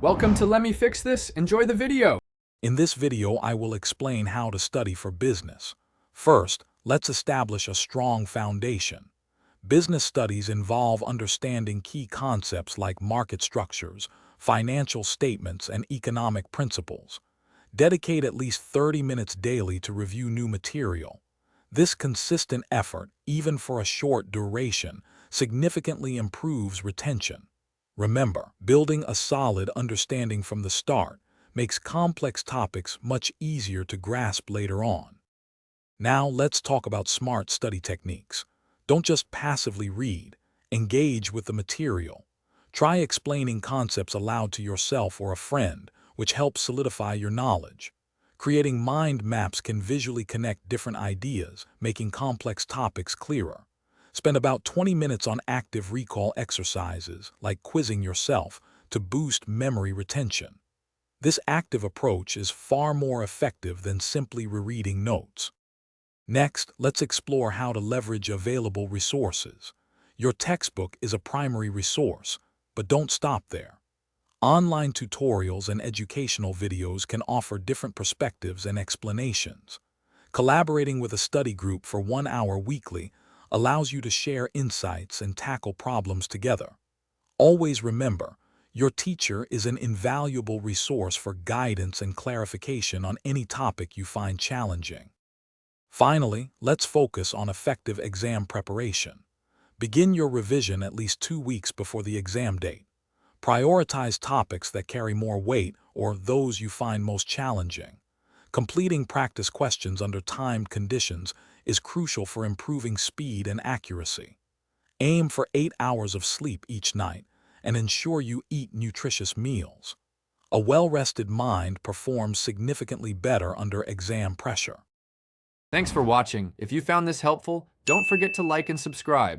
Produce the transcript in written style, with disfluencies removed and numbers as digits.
Welcome to Let Me Fix This. Enjoy the video. In this video, I will explain how to study for business. First, let's establish a strong foundation. Business studies involve understanding key concepts like market structures, financial statements, and economic principles. Dedicate at least 30 minutes daily to review new material. This consistent effort, even for a short duration, significantly improves retention. Remember, building a solid understanding from the start makes complex topics much easier to grasp later on. Now let's talk about smart study techniques. Don't just passively read, engage with the material. Try explaining concepts aloud to yourself or a friend, which helps solidify your knowledge. Creating mind maps can visually connect different ideas, making complex topics clearer. Spend about 20 minutes on active recall exercises, like quizzing yourself, to boost memory retention. This active approach is far more effective than simply rereading notes. Next, let's explore how to leverage available resources. Your textbook is a primary resource, but don't stop there. Online tutorials and educational videos can offer different perspectives and explanations. Collaborating with a study group for 1 hour weekly allows you to share insights and tackle problems together. Always remember, your teacher is an invaluable resource for guidance and clarification on any topic you find challenging. Finally, let's focus on effective exam preparation. Begin your revision at least 2 weeks before the exam date. Prioritize topics that carry more weight or those you find most challenging. Completing practice questions under timed conditions is crucial for improving speed and accuracy. Aim for 8 hours of sleep each night and ensure you eat nutritious meals. A well-rested mind performs significantly better under exam pressure. Thanks for watching. If you found this helpful, don't forget to like and subscribe.